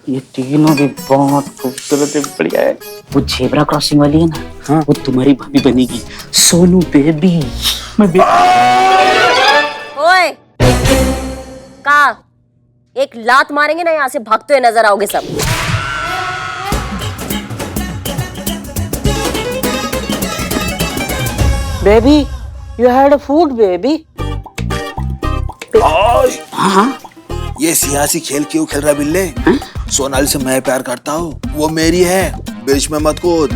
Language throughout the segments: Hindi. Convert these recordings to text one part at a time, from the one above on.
ये तीनों भी बहुत खूबसूरत है, बढ़िया है। वो जेब्रा क्रॉसिंग वाली है ना, हाँ, वो तुम्हारी भाभी बनेगी, सोनू बेबी। ओए, का एक लात मारेंगे ना, यहाँ से भागते हुए नजर आओगे सब। Baby, you had a food baby. हाँ, ये सियासी खेल क्यों खेल रहा बिल्ले? सोनाली से मैं प्यार करता हूँ, वो मेरी है, बीच में मत कूद,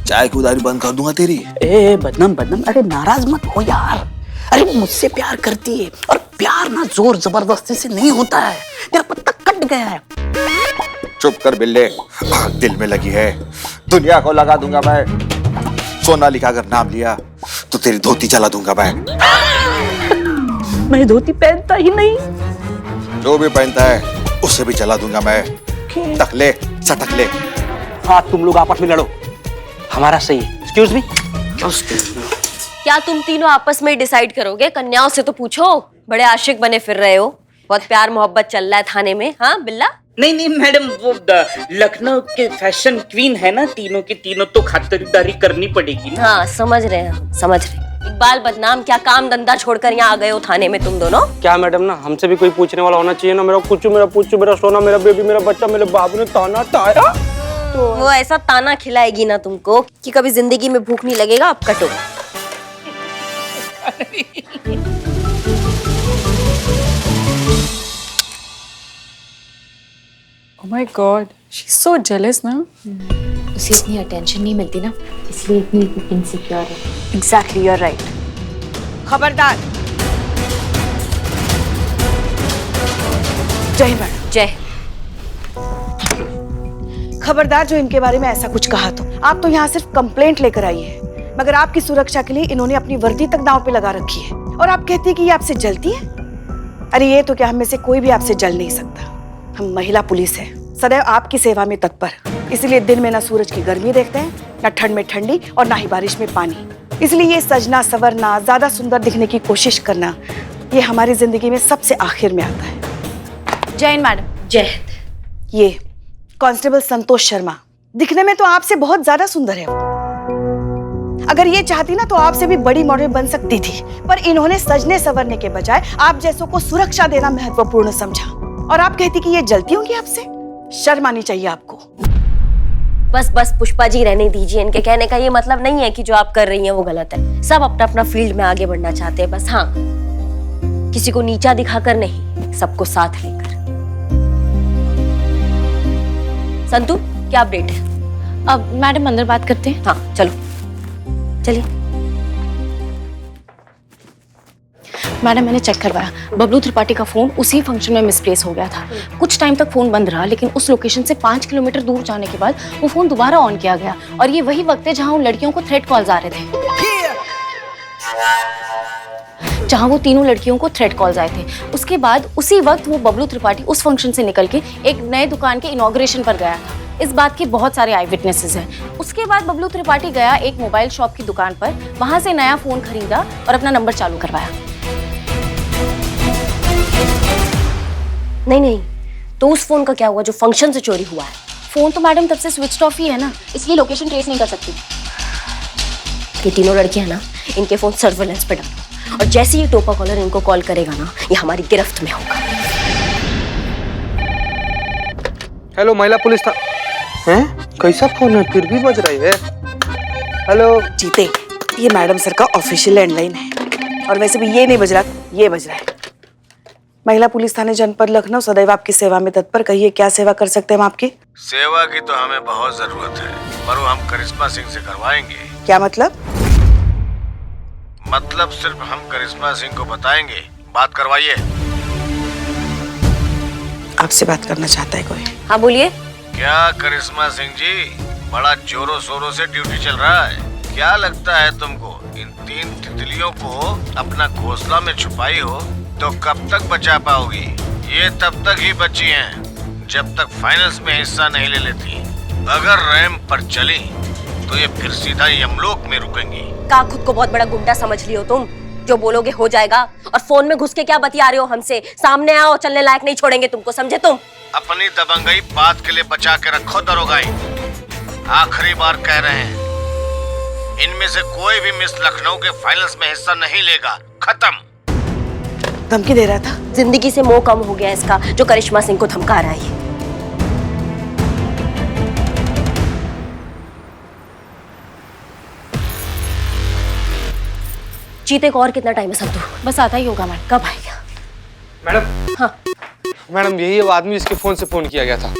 चाय की उधारी बंद कर दूंगा तेरी। ए बदनाम बदनाम, अरे नाराज मत हो यार। अरे वो मुझसे प्यार करती है, और प्यार ना जोर जबरदस्ती से नहीं होता है। तेरा पत्ता कट गया है। चुप कर बिल्ले, दिल में लगी है, दुनिया को लगा दूंगा मैं। सोनाली का अगर नाम लिया तो तेरी धोती जला दूंगा मैं धोती पहनता ही नहीं। जो भी पहनता है उसे भी जला दूंगा मैं। टकले सटक ले। हाँ, तुम लोग आपस में लड़ो, हमारा सही है। Excuse me. क्या तुम तीनों आपस में डिसाइड करोगे? कन्याओं से तो पूछो, बड़े आशिक बने फिर रहे हो, बहुत प्यार मोहब्बत चल रहा है थाने में। हाँ बिल्ला? नहीं नहीं मैडम, वो लखनऊ के फैशन क्वीन है ना, तीनों के तीनों तो खातिरदारी करनी पड़ेगी ना। हाँ समझ रहे हैं, समझ रहे। इकबाल बदनाम, क्या काम धंधा छोड़कर यहाँ आ गए हो थाने में तुम दोनों? क्या मैडम ना, हमसे भी कोई पूछने वाला होना चाहिए ना। मेरा कुचू, मेरा पूछू, मेरा सोना, मेरा बेबी, मेरा बच्चा, मेरे बाबू ने ताना ताया तो वो ऐसा ताना खिलाएगी ना तुमको कि कभी जिंदगी में भूख नहीं लगेगा। अब कटो। Oh my God, she's so jealous ना। उसे इतनी अटेंशन नहीं मिलती ना, इसलिए इतनी इनसिक्योर है। Exactly, you're right. खबरदार। जय मैडम। जय। खबरदार जो इनके बारे में ऐसा कुछ कहा तो। आप तो यहाँ सिर्फ कंप्लेंट लेकर आई है, मगर आपकी सुरक्षा के लिए इन्होंने अपनी वर्दी तक दांव पे लगा रखी है। और आप कहती है कि ये आपसे जलती है? अरे ये तो क्या, हम में से कोई भी आपसे जल नहीं सकता। हम महिला पुलिस है, सदैव आपकी सेवा में तत्पर, इसलिए दिन में ना सूरज की गर्मी देखते हैं, ना ठंड में ठंडी, और ना ही बारिश में पानी। इसलिए ये सजना सवरना, ज्यादा सुंदर दिखने की कोशिश करना, ये हमारी जिंदगी में सबसे आखिर में आता है। जैन मैडम। जय। ये कांस्टेबल संतोष शर्मा, दिखने में तो आपसे बहुत ज्यादा सुंदर है वो। अगर ये चाहती ना तो आपसे भी बड़ी मॉडल बन सकती थी, पर इन्होंने सजने संवरने के बजाय आप जैसों को सुरक्षा देना महत्वपूर्ण समझा। और आप कहती कि ये जलती होंगी आपसे? शर्म आनी चाहिए आपको। बस बस पुष्पा जी, रहने दीजिए। इनके कहने का ये मतलब नहीं है कि जो आप कर रही हैं वो गलत है। सब अपना अपना फील्ड में आगे बढ़ना चाहते हैं, बस हाँ, किसी को नीचा दिखाकर नहीं, सबको साथ लेकर। संतू, क्या अपडेट है? अब मैडम अंदर बात करते हैं। हाँ चलो, चलिए। मैडम मैंने चेक करवाया, बबलू त्रिपाठी का फोन उसी फंक्शन में मिसप्लेस हो गया था। कुछ टाइम तक फोन बंद रहा, लेकिन उस लोकेशन से 5 किलोमीटर दूर जाने के बाद वो फोन दोबारा ऑन किया गया। और ये वही वक्त है जहां उन लड़कियों को थ्रेट कॉल्स आ रहे थे, जहां वो तीनों लड़कियों को थ्रेट कॉल्स आए थे। उसके बाद उसी वक्त वो बबलू त्रिपाठी उस फंक्शन से निकल के एक नए दुकान के इनॉग्रेशन पर गया था। इस बात के बहुत सारे आई विटनेसेस हैं। उसके बाद बबलू त्रिपाठी गया एक मोबाइल शॉप की दुकान पर, वहां से नया फोन खरीदा और अपना नंबर चालू करवाया। नहीं नहीं, तो उस फोन का क्या हुआ जो फंक्शन से चोरी हुआ है? फोन तो मैडम तब से स्विच ऑफ ही है ना, इसलिए लोकेशन ट्रेस नहीं कर सकती। ये तीनों लड़कियां ना, इनके फोन सर्वेलेंस पे डालो, और जैसे ही टोपा कॉलर इनको कॉल करेगा ना, ये हमारी गिरफ्त में होगा। हेलो, महिला पुलिस था। हैं? कैसा फोन है, फिर भी बज रही है। हेलो जीते, ये मैडम सर का ऑफिशियल लैंडलाइन है, और वैसे भी ये नहीं बज रहा, ये बज रहा है। महिला पुलिस थाने जनपद लखनऊ सदैव आपकी सेवा में तत्पर। कहिए क्या सेवा कर सकते हैं हम आपकी? सेवा की तो हमें बहुत जरूरत है, पर वो हम करिश्मा सिंह से करवाएंगे। क्या मतलब? मतलब सिर्फ हम करिश्मा सिंह को बताएंगे, बात करवाइए। आपसे बात करना चाहता है कोई? हाँ बोलिए। क्या करिश्मा सिंह जी, बड़ा जोरों शोरों से ड्यूटी चल रहा है। क्या लगता है तुमको इन 3 तितलियों को अपना घोंसला में छुपाई हो तो कब तक बचा पाओगी? ये तब तक ही बची हैं जब तक फाइनल्स में हिस्सा नहीं ले लेती। अगर रैंप पर चली तो ये फिर सीधा यमलोक में रुकेंगी। का खुद को बहुत बड़ा गुंडा समझ लियो तुम? जो बोलोगे हो जाएगा, और फोन में घुस के क्या बतिया रहे हो हमसे? सामने आओ, चलने लायक नहीं छोड़ेंगे तुमको, समझे तुम? अपनी दबंगई बात के लिए बचा के रखो दरोगाई। आखिरी बार कह रहे हैं, इनमें से कोई भी मिस लखनऊ के फाइनल्स में हिस्सा नहीं लेगा। खत्म। धमकी दे रहा था। जिंदगी से मोह कम हो गया इसका, जो करिश्मा सिंह को धमका रहा है। चीते को और कितना टाइम है संतू? बस आता ही होगा मैडम। कब आएगा? मैडम। हाँ मैडम यही वो आदमी जिसके फोन से फोन किया गया था।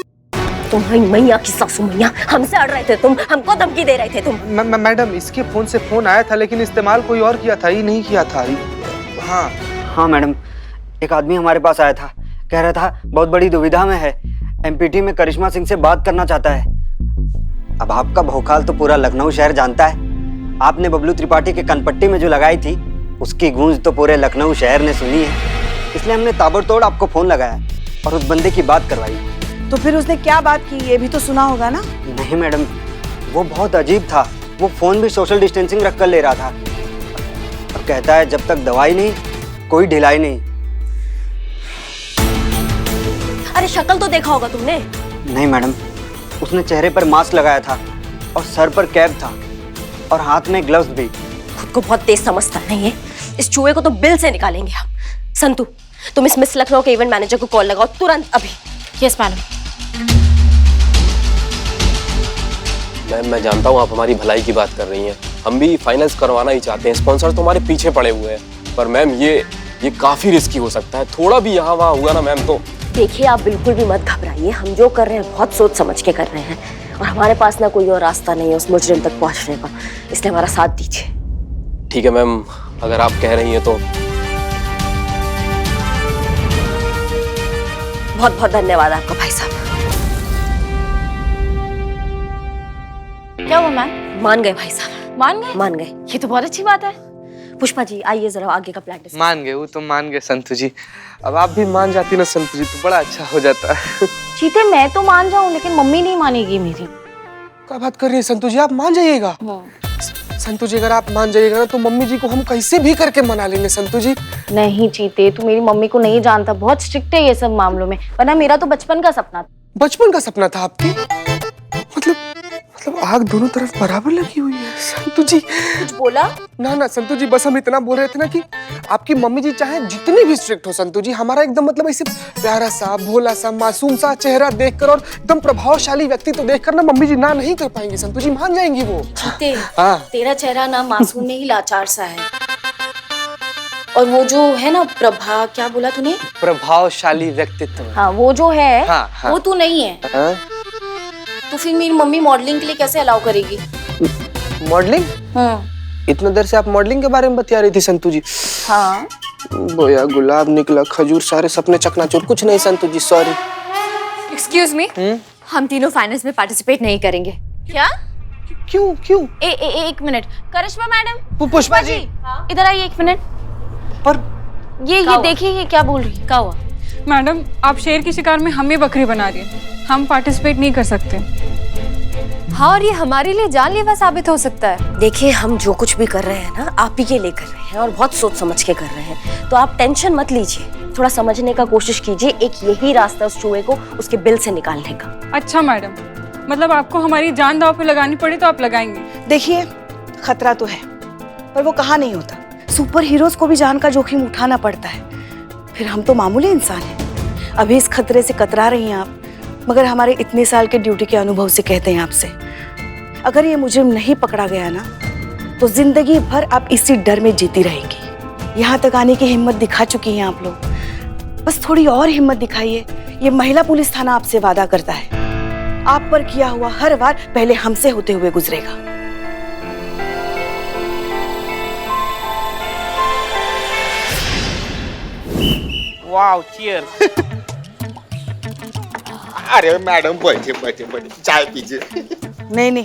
तुम्हारी मैया की सासू मैया, हमसे अड़ रहे थे तुम, हमको धमकी दे रहे थे तुम। मैडम इसके फोन से फोन आया था, लेकिन इस्तेमाल कोई और किया था, ये नहीं किया था। हाँ हाँ मैडम, एक आदमी हमारे पास आया था, कह रहा था बहुत बड़ी दुविधा में है, एमपीटी में करिश्मा सिंह से बात करना चाहता है। अब आपका भौकाल तो पूरा लखनऊ शहर जानता है। आपने बबलू त्रिपाठी के कनपट्टी में जो लगाई थी, उसकी गूंज तो पूरे लखनऊ शहर ने सुनी है। इसलिए हमने ताबड़तोड़ आपको फोन लगाया और उस बंदे की बात करवाई। तो फिर उसने क्या बात की, ये भी तो सुना होगा ना? नहीं मैडम, वो बहुत अजीब था। वो फोन भी सोशल डिस्टेंसिंग रख कर ले रहा था और कहता है जब तक दवाई नहीं कोई ढिलाई नहीं। अरे शक्ल तो देखा होगा तुमने। नहीं मैडम, उसने चेहरे पर मास्क लगाया था और सर पर कैप था और हाथ में ग्लव्स भी। खुद को बहुत तेज समझता नहीं है। इस चूहे को तो बिल से निकालेंगे हम। संतू, तुम इस मिस लखनऊ के इवेंट मैनेजर को कॉल लगाओ तुरंत अभी। Yes madam. मैम मैं जानता हूँ आप हमारी भलाई की बात कर रही हैं, हम भी फाइनल्स करवाना ही चाहते हैं, स्पॉन्सर तो हमारे पीछे पड़े हुए हैं, पर मैम ये काफी रिस्की हो सकता है। थोड़ा भी यहाँ वहाँ हुआ ना मैम तो। देखिए आप बिल्कुल भी मत घबराइए, हम जो कर रहे हैं बहुत सोच समझ के कर रहे हैं और हमारे पास ना कोई और रास्ता नहीं है उस मुजरिम तक पहुंचने का, इसलिए हमारा साथ दीजिए। ठीक है मैम, अगर आप कह रही हैं तो। बहुत बहुत धन्यवाद आपका भाई साहब। क्या हुआ मैम? मान गए भाई साहब, मान गए? मान गए। ये तो बहुत अच्छी बात है। पुष्पा जी आइए जरा आगे का प्लान डिस्कस। मान गए, वो तो मान गए संतू जी। अब आप भी मान जाती ना संतू जी तो बड़ा अच्छा हो जाता। चीते मैं तो मान जाऊं, लेकिन मम्मी नहीं मानेगी मेरी। क्या बात कर रही है संतू जी, आप मान जाइएगा। संतू जी अगर आप मान जाइएगा ना तो मम्मी जी को हम कैसे भी करके मना लेंगे संतू जी। नहीं चीते, तू मेरी मम्मी को नहीं जानता, बहुत स्ट्रिक्ट है ये सब मामलों में, वरना मेरा तो बचपन का सपना था। बचपन का सपना था आपके? मतलब आग दोनों तरफ बराबर लगी हुई है संतू जी। कुछ बोला? ना संतू जी, बस हम इतना बोल रहे थे ना कि आपकी मम्मी जी चाहे जितनी भी स्ट्रिक्ट हो संतू जी, हमारा एकदम मतलब ऐसे प्यारा सा भोला सा मासूम सा चेहरा देखकर और एकदम प्रभावशाली व्यक्ति तो देखकर ना मम्मी जी ना नहीं कर पाएंगी संतू जी, मान जाएंगी वो। चीते, हाँ। तेरा चेहरा ना मासूम नहीं लाचार सा है, और वो जो है ना प्रभा, क्या बोला तूने? प्रभावशाली व्यक्तित्व। हाँ वो जो है, हाँ। वो तू नहीं है। हाँ? तो फिर मेरी मम्मी मॉडलिंग के लिए कैसे अलाउ करेगी? मॉडलिंग? इतना देर से आप मॉडलिंग के बारे में बता रही थी संतू जी। हाँ। बोया गुलाब निकला खजूर, सारे सपने चकनाचूर। कुछ नहीं संतू जी, सॉरी। एक्सक्यूज मी, हम तीनों फाइनल्स में पार्टिसिपेट नहीं करेंगे। क्या? क्यों? एक मिनट, करिश्मा मैडम। पुष्पा जी इधर आइए एक मिनट। पर ये देखिए ये क्या बोल रही है। क्या हुआ? मैडम आप शेर की शिकार में हमें बकरी बना रही है, हम पार्टिसिपेट नहीं कर सकते। हाँ, और ये हमारे लिए जानलेवा साबित हो सकता है। देखिए हम जो कुछ भी कर रहे हैं ना आप ही के लिए कर रहे हैं और बहुत सोच समझ के कर रहे हैं, तो आप टेंशन मत लीजिए, थोड़ा समझने का कोशिश कीजिए। एक यही रास्ता उस चूहे को उसके बिल से निकालने का। अच्छा मैडम, मतलब आपको हमारी जान दांव पे लगानी पड़ी तो आप लगाएंगे? देखिए खतरा तो है, पर वो कहाँ नहीं होता। सुपर हीरोज को भी जान का जोखिम उठाना पड़ता है, फिर हम तो मामूली इंसान हैं। अभी इस खतरे से कतरा रही हैं आप, मगर हमारे इतने साल के ड्यूटी के अनुभव से कहते हैं आपसे, अगर ये मुजरिम नहीं पकड़ा गया ना तो जिंदगी भर आप इसी डर में जीती रहेंगी। यहाँ तक आने की हिम्मत दिखा चुकी हैं आप लोग, बस थोड़ी और हिम्मत दिखाइए। ये महिला पुलिस थाना आपसे वादा करता है, आप पर किया हुआ हर वार पहले हमसे होते हुए गुजरेगा। Wow, cheers. अरे मैडम बैठे चाय पीजिए। नहीं,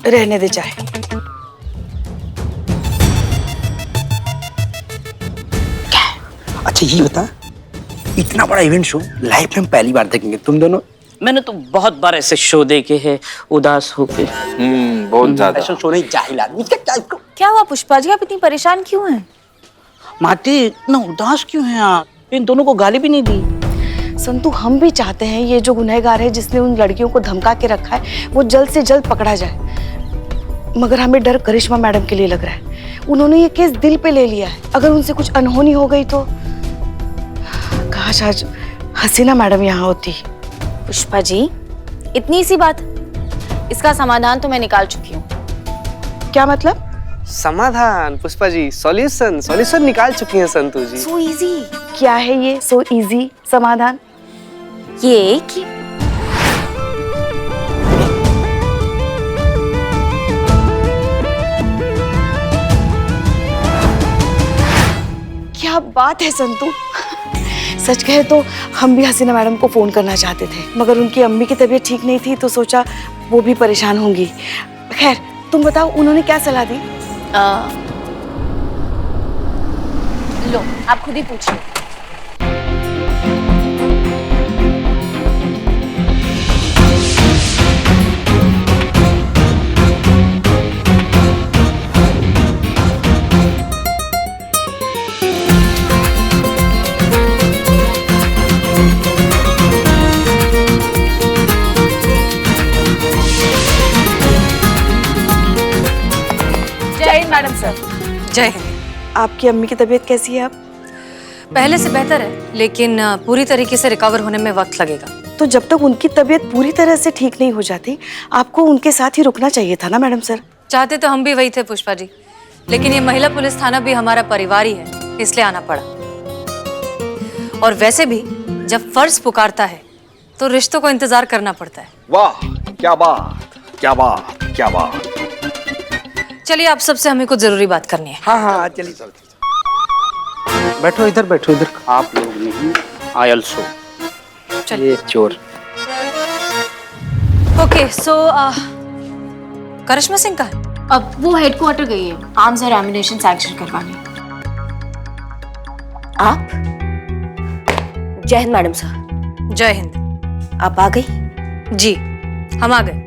रहने दे चाहे। अच्छा ये बता, इतना बड़ा इवेंट शो लाइफ में हम पहली बार देखेंगे तुम दोनों। मैंने तो बहुत बार ऐसे शो देखे हैं उदास होके। बहुत ज्यादा। ऐसा शो नहीं, जाहिल आदमी क्या। क्या हुआ पुष्पा जी, आप इतनी परेशान क्यों हैं? माटी इतना उदास क्यों हैं आप? इन दोनों को गाली भी नहीं दी। संतु हम भी चाहते हैं ये जो गुनहगार है जिसने उन लड़कियों को धमका के रखा है वो जल्द से जल्द पकड़ा जाए, मगर हमें डर करिश्मा मैडम के लिए लग रहा है। उन्होंने ये केस दिल पे ले लिया है, अगर उनसे कुछ अनहोनी हो गई तो। काश आज हसीना मैडम यहाँ होती। पुष्पा जी, इतनी सी बात, इसका समाधान तो मैं निकाल चुकी हूँ। क्या मतलब? समाधान? पुष्पा जी, सॉल्यूशन निकाल चुकी हैं संतु जी। So easy. क्या है ये सो इजी समाधान? ये कि क्या बात है संतु। सच कहे तो हम भी हसीना मैडम को फोन करना चाहते थे, मगर उनकी अम्मी की तबीयत ठीक नहीं थी तो सोचा वो भी परेशान होंगी। खैर तुम बताओ उन्होंने क्या सलाह दी? लो आप खुद ही पूछिए। जय हिंद मैडम सर। जय हिंद। आपकी अम्मी की तबीयत कैसी है अब? पहले से बेहतर है, लेकिन पूरी तरीके से रिकवर होने में वक्त लगेगा। तो जब तक उनकी तबीयत पूरी तरह से ठीक नहीं हो जाती आपको उनके साथ ही रुकना चाहिए था ना मैडम सर। चाहते तो हम भी वही थे पुष्पा जी, लेकिन ये महिला पुलिस थाना भी हमारा परिवार ही है, इसलिए आना पड़ा। और वैसे भी जब फर्ज पुकारता है तो रिश्तों को इंतजार करना पड़ता है। वाह, क्या बात, क्या बात, क्या बात। चलिए आप सबसे हमें कुछ जरूरी बात करनी है। हाँ चलिए बैठो इधर, बैठो इधर। आप लोग नहीं, आई ऑल्सो। चलिए। चोर। ओके सो करिश्मा सिंह कहाँ है? अब वो हेडक्वार्टर गई है आर्म्स और एम्युनिशन सैंक्शन करवाने। आप? जय हिंद मैडम सर। जय हिंद। आप आ गई? जी हम आ गए।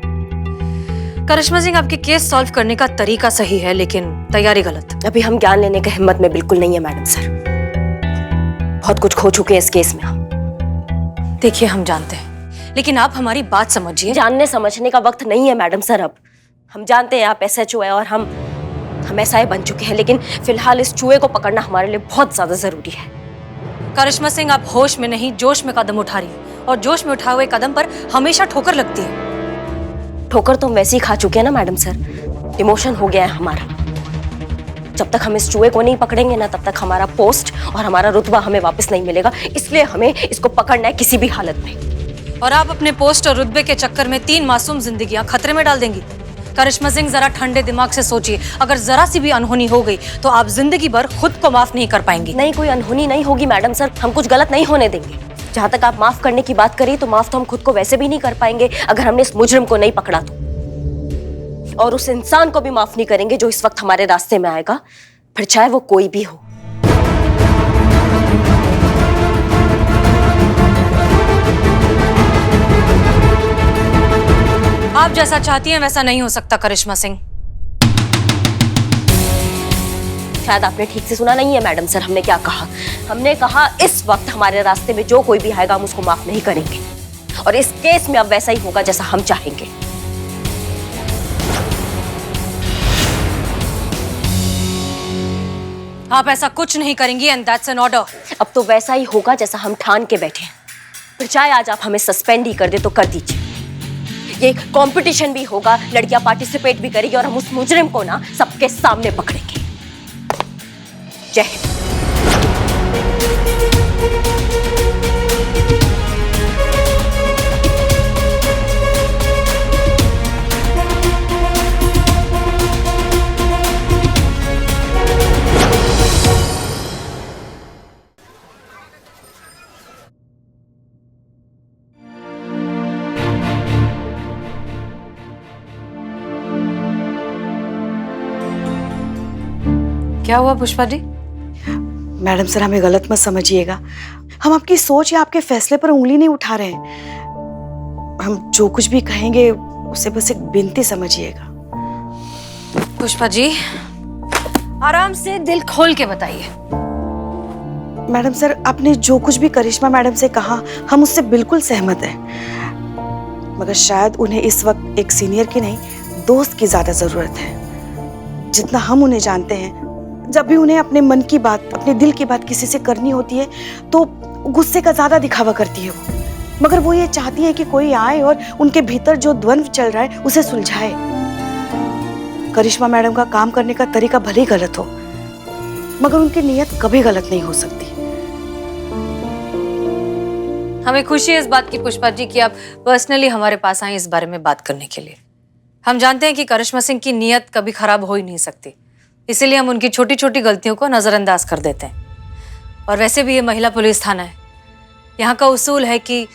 करिश्मा सिंह, आपके केस सॉल्व करने का तरीका सही है लेकिन तैयारी गलत। अभी हम ज्ञान लेने के हिम्मत में बिल्कुल नहीं है मैडम सर। बहुत कुछ खो चुके हैं इस केस में हम। देखिए हम जानते हैं, लेकिन आप हमारी बात समझिए। जानने समझने का वक्त नहीं है मैडम सर अब। हम जानते हैं आप SHO है और हम SI बन चुके हैं, लेकिन फिलहाल इस चूहे को पकड़ना हमारे लिए बहुत ज्यादा जरूरी है। करिश्मा सिंह, आप होश में नहीं जोश में कदम उठा रही है, और जोश में उठाए हुए कदम पर हमेशा ठोकर लगती है। ठोकर तो हम वैसे ही खा चुके हैं ना मैडम सर। इमोशन हो गया है हमारा। जब तक हम इस चूहे को नहीं पकड़ेंगे ना तब तक हमारा पोस्ट और हमारा रुतबा हमें वापस नहीं मिलेगा, इसलिए हमें इसको पकड़ना है किसी भी हालत में। और आप अपने पोस्ट और रुतबे के चक्कर में 3 मासूम जिंदगियां खतरे में डाल देंगी। करिश्मा सिंह, जरा ठंडे दिमाग से सोचिए, अगर जरा सी भी अनहोनी हो गई तो आप जिंदगी भर खुद को माफ नहीं कर पाएंगी। नहीं, कोई अनहोनी नहीं होगी मैडम सर। हम कुछ गलत नहीं होने देंगे। जहां तक आप माफ करने की बात करिए तो माफ तो हम खुद को वैसे भी नहीं कर पाएंगे अगर हमने इस मुजरिम को नहीं पकड़ा तो। और उस इंसान को भी माफ नहीं करेंगे जो इस वक्त हमारे रास्ते में आएगा, फिर चाहे वो कोई भी हो। आप जैसा चाहती हैं वैसा नहीं हो सकता करिश्मा सिंह। शायद आपने ठीक से सुना नहीं है मैडम सर। हमने क्या कहा? हमने कहा इस वक्त हमारे रास्ते में जो कोई भी आएगा हम उसको माफ नहीं करेंगे, और इस केस में अब वैसा ही होगा जैसा हम चाहेंगे। आप ऐसा कुछ नहीं करेंगी एंड दैट्स एन ऑर्डर। अब तो वैसा ही होगा जैसा हम ठान के बैठे हैं। फिर चाहे आज आप हमें सस्पेंड ही कर दे तो कर दीजिए। ये कंपटीशन भी होगा, लड़कियां पार्टिसिपेट भी करेगी और हम उस मुजरिम को ना सबके सामने पकड़ेंगे। जय हिंद। क्या हुआ पुष्पा जी? मैडम सर हमें गलत मत समझिएगा, हम आपकी सोच या आपके फैसले पर उंगली नहीं उठा रहे हैं। हम जो कुछ भी कहेंगे उसे बस एक विनती समझिएगा। पुष्पा जी आराम से दिल खोल के बताइए। मैडम सर, आपने जो कुछ भी करिश्मा मैडम से कहा हम उससे बिल्कुल सहमत हैं, मगर शायद उन्हें इस वक्त एक सीनियर की नहीं दोस्त की ज्यादा जरूरत है। जितना हम उन्हें जानते हैं, जब भी उन्हें अपने मन की बात, अपने दिल की बात किसी से करनी होती है तो गुस्से का ज्यादा दिखावा करती है वो, मगर वो ये चाहती है कि कोई आए और उनके भीतर जो द्वंद्व चल रहा है उसे सुलझाए। करिश्मा मैडम का काम करने का तरीका भले ही गलत हो, मगर उनकी नीयत कभी गलत नहीं हो सकती। हमें खुशी है इस बात की पुष्पा जी कि आप पर्सनली हमारे पास आए इस बारे में बात करने के लिए। हम जानते हैं कि करिश्मा सिंह की नीयत कभी खराब हो ही नहीं सकती, इसीलिए हम उनकी छोटी छोटी गलतियों को नजरअंदाज कर देते हैं। और वैसे भी ये महिला पुलिस थाना है, यहाँ का उसूल है कि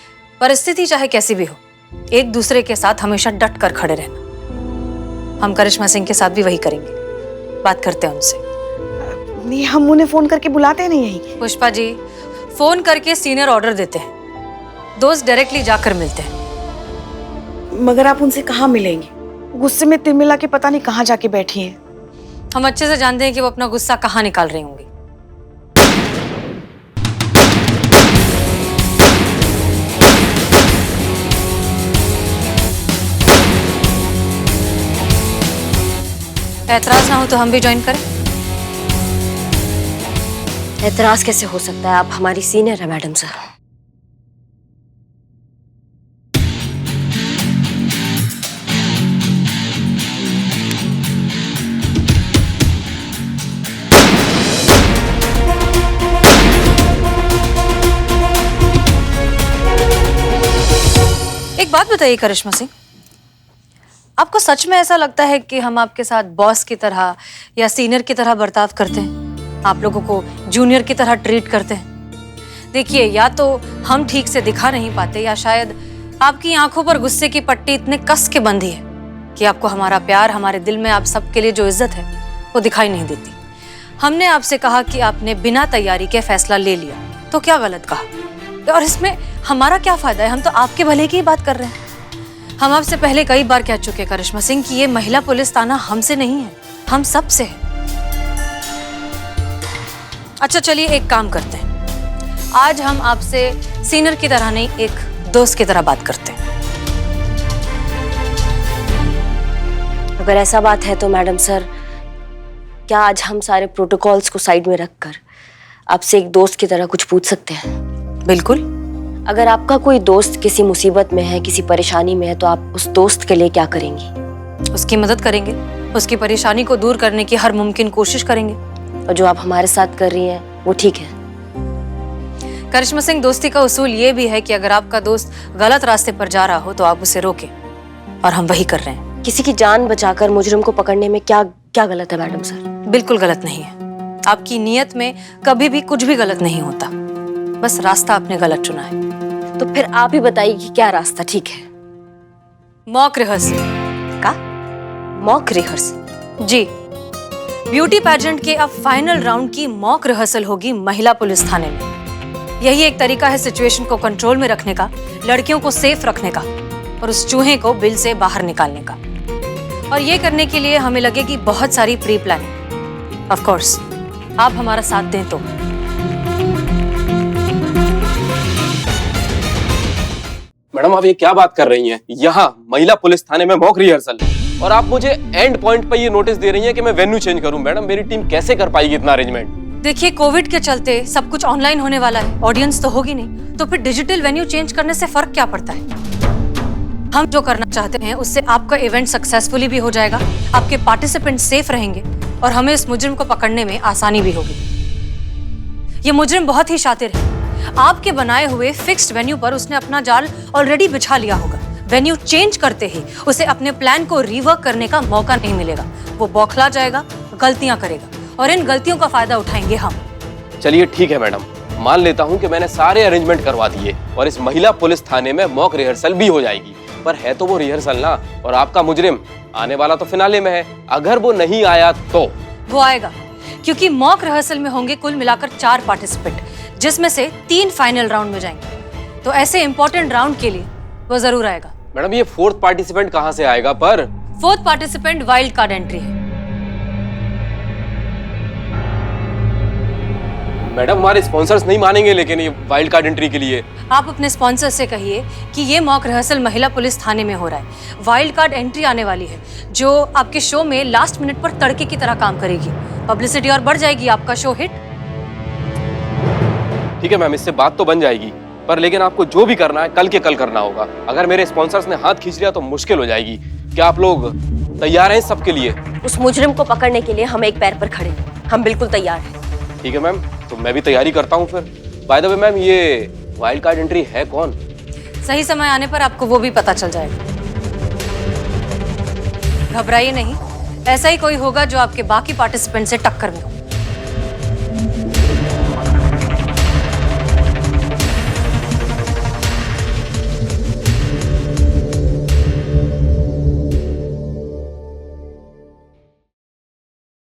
परिस्थिति चाहे कैसी भी हो, एक दूसरे के साथ हमेशा डट कर खड़े रहना। हम करिश्मा सिंह के साथ भी वही करेंगे, बात करते हैं उनसे। नहीं, हम उन्हें फोन करके बुलाते नहीं यहीं। पुष्पा जी, फोन करके सीनियर ऑर्डर देते हैं, दोस्त डायरेक्टली जाकर मिलते हैं। मगर आप उनसे कहाँ मिलेंगे? गुस्से में तिलमिला के पता नहीं कहाँ जाके बैठी हैं। हम अच्छे से जानते हैं कि वो अपना गुस्सा कहाँ निकाल रही होंगी। ऐतराज ना हो तो हम भी ज्वाइन करें? एतराज कैसे हो सकता है, आप हमारी सीनियर है मैडम सर। एक बात बताइए करिश्मा सिंह, आपको सच में ऐसा लगता है कि हम आपके साथ बॉस की तरह या सीनियर की तरह बर्ताव करते हैं, आप लोगों को जूनियर की तरह ट्रीट करते हैं? देखिए, या तो हम ठीक से दिखा नहीं पाते या शायद आपकी आंखों पर गुस्से की पट्टी इतने कस के बंधी है कि आपको हमारा प्यार, हमारे दिल में आप सबके लिए जो इज्जत है वो दिखाई नहीं देती। हमने आपसे कहा कि आपने बिना तैयारी के फैसला ले लिया, तो क्या गलत कहा? और इसमें हमारा क्या फायदा है? हम तो आपके भले की ही बात कर रहे हैं। हम आपसे पहले कई बार कह चुके करिश्मा सिंह कि ये महिला पुलिस थाना हमसे नहीं है, हम सब से है। अच्छा चलिए एक काम करते हैं, आज हम आपसे सीनियर की तरह नहीं, एक दोस्त की तरह बात करते हैं। अगर ऐसा बात है तो मैडम सर, क्या आज हम सारे प्रोटोकॉल्स को साइड में रखकर आपसे एक दोस्त की तरह कुछ पूछ सकते हैं? बिल्कुल। अगर आपका कोई दोस्त किसी मुसीबत में है, किसी परेशानी में है, तो आप उस दोस्त के लिए क्या करेंगी? उसकी मदद करेंगे, उसकी परेशानी को दूर करने की हर मुमकिन कोशिश करेंगे। और जो आप हमारे साथ कर रही हैं वो ठीक है? करिश्मा सिंह, दोस्ती का उसूल ये भी है कि अगर आपका दोस्त गलत रास्ते पर जा रहा हो तो आप उसे रोकें, और हम वही कर रहे हैं। किसी की जान बचाकर मुजरिम को पकड़ने में क्या क्या गलत है मैडम सर? बिल्कुल गलत नहीं है। आपकी नीयत में कभी भी कुछ भी गलत नहीं होता, बस रास्ता आपने गलत चुना है। तो फिर आप ही बताइए कि क्या रास्ता ठीक है? मॉक रिहर्सल का? Mock rehearsal? जी, ब्यूटी पैजेंट के अब फाइनल राउंड की मॉक रिहर्सल होगी महिला पुलिस थाने में। यही एक तरीका है सिचुएशन को कंट्रोल में रखने का, लड़कियों को सेफ रखने का और उस चूहे को बिल से बाहर निकालने का। और ये करने के लिए हमें लगेगी बहुत सारी प्री प्लानिंग। ऑफ कोर्स आप हमारा साथ दें तो। मैडम आप ये क्या बात कर रही हैं? यहाँ महिला पुलिस थाने में मॉक रिहर्सल, और आप मुझे एंड पॉइंट पर ये नोटिस दे रही हैं कि मैं वेन्यू चेंज करूं। मैडम मेरी टीम कैसे कर पाएगी इतना अरेंजमेंट? देखिए, कोविड के चलते सब कुछ ऑनलाइन होने वाला है, ऑडियंस तो होगी नहीं, तो फिर डिजिटल वेन्यू चेंज करने से फर्क क्या पड़ता है? हम जो करना चाहते हैं उससे आपका इवेंट सक्सेसफुली भी हो जाएगा, आपके पार्टिसिपेंट सेफ रहेंगे और हमें इस मुजरिम को पकड़ने में आसानी भी होगी। ये मुजरिम बहुत ही शातिर है, आपके बनाए हुए फिक्स्ड वेन्यू पर उसने अपना जाल ऑलरेडी बिछा लिया होगा। वेन्यू चेंज करते ही उसे अपने प्लान को रिवर्क करने का मौका नहीं मिलेगा, वो बौखला जाएगा, गलतियां करेगा और इन गलतियों का फायदा उठाएंगे हम। चलिए ठीक है मैडम, मान लेता हूँ कि मैंने सारे अरेंजमेंट करवा दिए और इस महिला पुलिस थाने में मॉक रिहर्सल भी हो जाएगी, पर है तो वो रिहर्सल ना, और आपका मुजरिम आने वाला तो फिनाले में है। अगर वो नहीं आया तो? वो आएगा, क्योंकि मॉक रिहर्सल में होंगे कुल मिलाकर 4 पार्टिसिपेंट, जिसमें से 3 फाइनल राउंड में जाएंगे। तो ऐसे इंपॉर्टेंट राउंड के लिए वो जरूर आएगा। मैडम ये 4th पार्टिसिपेंट कहाँ से आएगा? पर 4th participant wild card entry है। मैडम हमारे स्पॉन्सर्स नहीं मानेंगे लेकिन ये वाइल्ड कार्ड एंट्री के लिए। आप अपने स्पॉन्सर से कहिए कि ये मॉक रिहर्सल महिला पुलिस थाने में हो रहा है। वाइल्ड कार्ड एंट्री आने वाली है जो आपके शो में लास्ट मिनट पर तड़के की तरह काम करेगी। पब्लिसिटी और बढ़ जाएगी, आपका शो हिट। ठीक है मैम, इससे बात तो बन जाएगी, पर लेकिन आपको जो भी करना है कल के कल करना होगा। अगर मेरे स्पॉन्सर्स ने हाथ खींच लिया तो मुश्किल हो जाएगी। क्या आप लोग तैयार हैं सबके लिए? उस मुजरिम को पकड़ने के लिए हम एक पैर पर खड़े हैं। हम बिल्कुल तैयार हैं। ठीक है मैम, तो मैं भी तैयारी करता हूँ फिर। बाय द वे मैम, ये वाइल्ड कार्ड एंट्री है कौन? सही समय आने पर आपको वो भी पता चल जाएगा। घबराइए नहीं, ऐसा ही कोई होगा जो आपके बाकी पार्टिसिपेंट से टक्कर में हो।